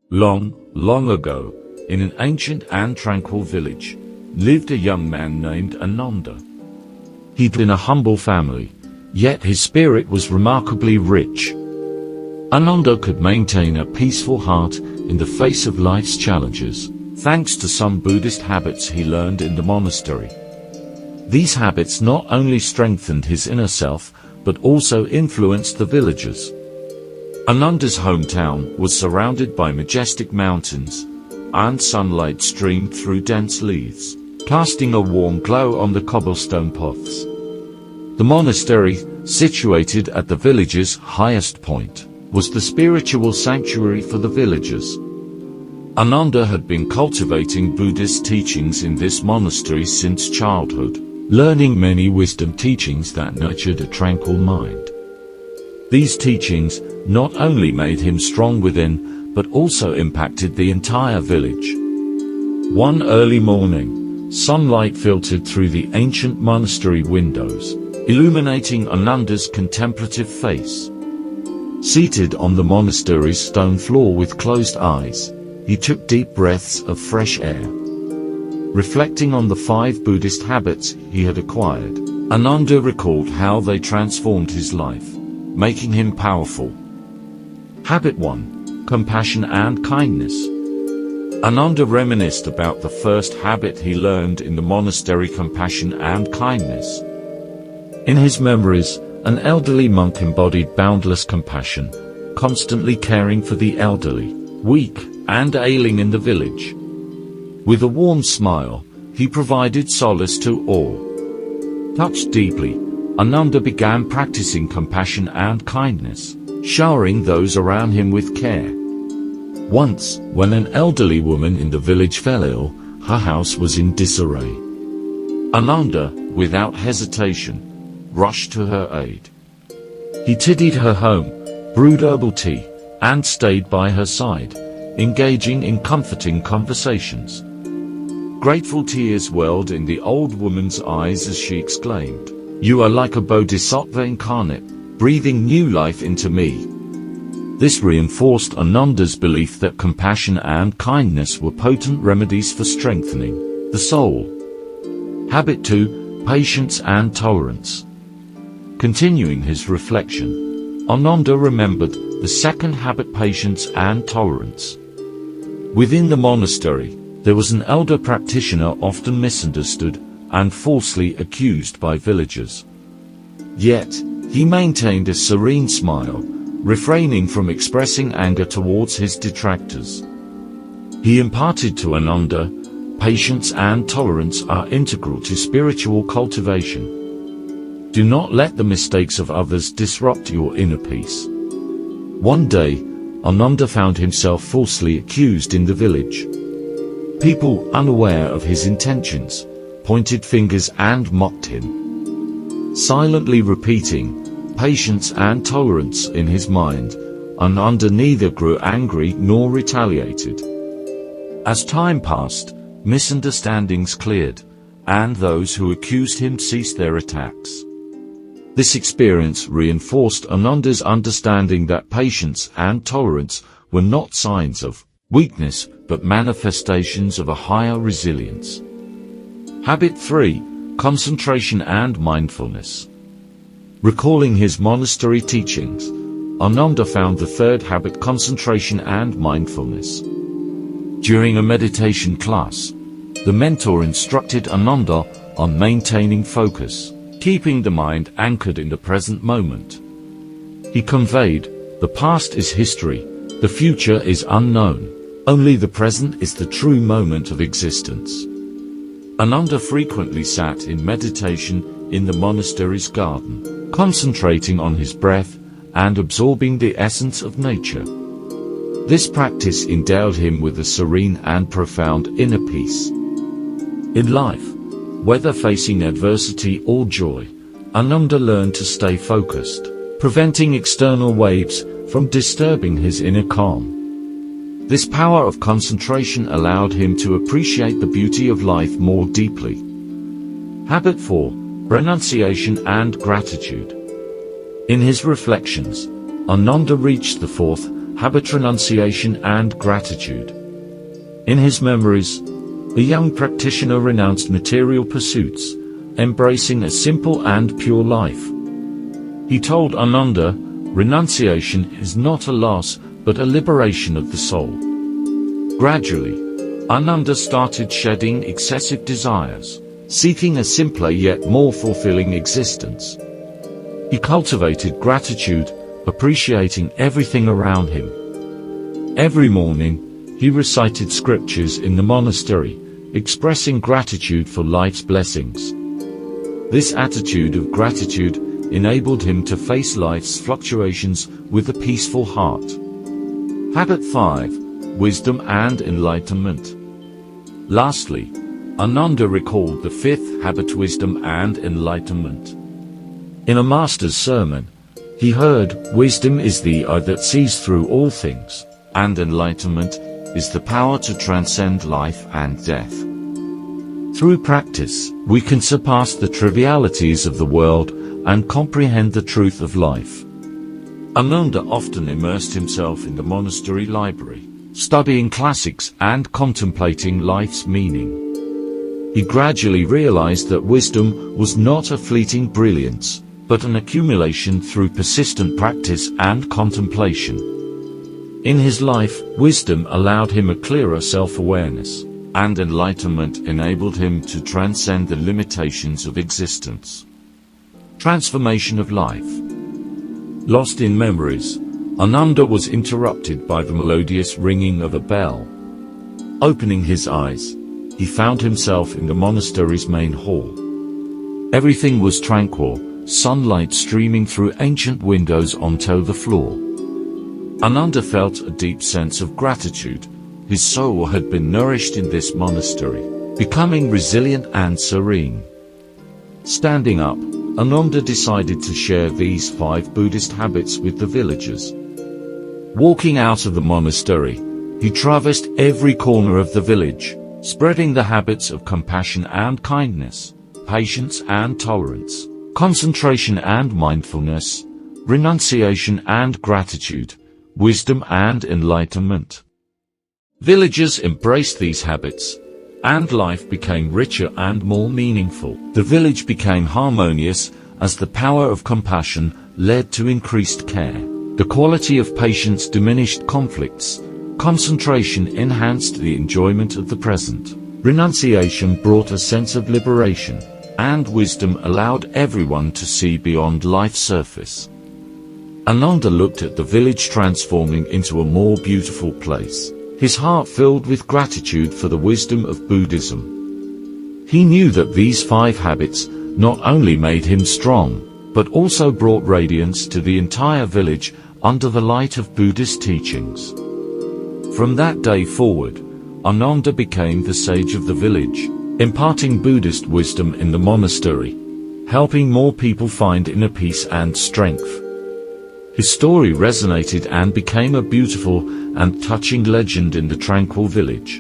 Long, long ago, in an ancient and tranquil village, lived a young man named Ananda. He'd been a humble family, yet his spirit was remarkably rich. Ananda could maintain a peaceful heart in the face of life's challenges, thanks to some Buddhist habits he learned in the monastery. These habits not only strengthened his inner self, but also influenced the villagers. Ananda's hometown was surrounded by majestic mountains, and sunlight streamed through dense leaves, casting a warm glow on the cobblestone paths. The monastery, situated at the village's highest point, was the spiritual sanctuary for the villagers. Ananda had been cultivating Buddhist teachings in this monastery since childhood, learning many wisdom teachings that nurtured a tranquil mind. These teachings not only made him strong within, but also impacted the entire village. One early morning, sunlight filtered through the ancient monastery windows, illuminating Ananda's contemplative face. Seated on the monastery's stone floor with closed eyes, he took deep breaths of fresh air. Reflecting on the 5 Buddhist habits he had acquired, Ananda recalled how they transformed his life, making him powerful. Habit 1. Compassion and kindness. Ananda reminisced about the first habit he learned in the monastery: compassion and kindness. In his memories, an elderly monk embodied boundless compassion, constantly caring for the elderly, weak, and ailing in the village. With a warm smile, he provided solace to all. Touched deeply, Ananda began practicing compassion and kindness, showering those around him with care. Once, when an elderly woman in the village fell ill, her house was in disarray. Ananda, without hesitation, rushed to her aid. He tidied her home, brewed herbal tea, and stayed by her side, engaging in comforting conversations. Grateful tears welled in the old woman's eyes as she exclaimed, "You are like a bodhisattva incarnate, breathing new life into me." This reinforced Ananda's belief that compassion and kindness were potent remedies for strengthening the soul. Habit 2. Patience and tolerance. Continuing his reflection, Ananda remembered the second habit: patience and tolerance. Within the monastery, there was an elder practitioner often misunderstood and falsely accused by villagers. Yet, he maintained a serene smile, refraining from expressing anger towards his detractors. He imparted to Ananda, patience and tolerance are integral to spiritual cultivation. Do not let the mistakes of others disrupt your inner peace. One day, Ananda found himself falsely accused in the village. People, unaware of his intentions, pointed fingers and mocked him. Silently repeating patience and tolerance in his mind, Ananda neither grew angry nor retaliated. As time passed, misunderstandings cleared, and those who accused him ceased their attacks. This experience reinforced Ananda's understanding that patience and tolerance were not signs of weakness, but manifestations of a higher resilience. Habit 3. Concentration and mindfulness. Recalling his monastery teachings, Ananda found the third habit: concentration and mindfulness. During a meditation class, the mentor instructed Ananda on maintaining focus, keeping the mind anchored in the present moment. He conveyed, "The past is history, the future is unknown. Only the present is the true moment of existence." Ananda frequently sat in meditation in the monastery's garden, concentrating on his breath and absorbing the essence of nature. This practice endowed him with a serene and profound inner peace. In life, whether facing adversity or joy, Ananda learned to stay focused, preventing external waves from disturbing his inner calm. This power of concentration allowed him to appreciate the beauty of life more deeply. Habit 4. Renunciation and Gratitude. In his reflections, Ananda reached the fourth Habit Renunciation and Gratitude. In his memories, the young practitioner renounced material pursuits, embracing a simple and pure life. He told Ananda, renunciation is not a loss, but a liberation of the soul. Gradually, Ananda started shedding excessive desires, seeking a simpler yet more fulfilling existence. He cultivated gratitude, appreciating everything around him. Every morning, he recited scriptures in the monastery, expressing gratitude for life's blessings. This attitude of gratitude enabled him to face life's fluctuations with a peaceful heart. Habit 5. Wisdom and Enlightenment. Lastly, Ananda recalled the fifth habit, wisdom and enlightenment. In a master's sermon, he heard, wisdom is the eye that sees through all things, and enlightenment is the power to transcend life and death. Through practice, we can surpass the trivialities of the world and comprehend the truth of life. Ananda often immersed himself in the monastery library, studying classics and contemplating life's meaning. He gradually realized that wisdom was not a fleeting brilliance, but an accumulation through persistent practice and contemplation. In his life, wisdom allowed him a clearer self-awareness, and enlightenment enabled him to transcend the limitations of existence. Transformation of life. Lost in memories, Ananda was interrupted by the melodious ringing of a bell. Opening his eyes, he found himself in the monastery's main hall. Everything was tranquil, sunlight streaming through ancient windows onto the floor. Ananda felt a deep sense of gratitude. His soul had been nourished in this monastery, becoming resilient and serene. Standing up, Ananda decided to share these 5 Buddhist habits with the villagers. Walking out of the monastery, he traversed every corner of the village, spreading the habits of compassion and kindness, patience and tolerance, concentration and mindfulness, renunciation and gratitude, wisdom and enlightenment. Villagers embraced these habits, and life became richer and more meaningful. The village became harmonious as the power of compassion led to increased care. The quality of patience diminished conflicts. Concentration enhanced the enjoyment of the present. Renunciation brought a sense of liberation, and wisdom allowed everyone to see beyond life's surface. Ananda looked at the village transforming into a more beautiful place, his heart filled with gratitude for the wisdom of Buddhism. He knew that these 5 habits not only made him strong, but also brought radiance to the entire village under the light of Buddhist teachings. From that day forward, Ananda became the sage of the village, imparting Buddhist wisdom in the monastery, helping more people find inner peace and strength. His story resonated and became a beautiful and touching legend in the tranquil village.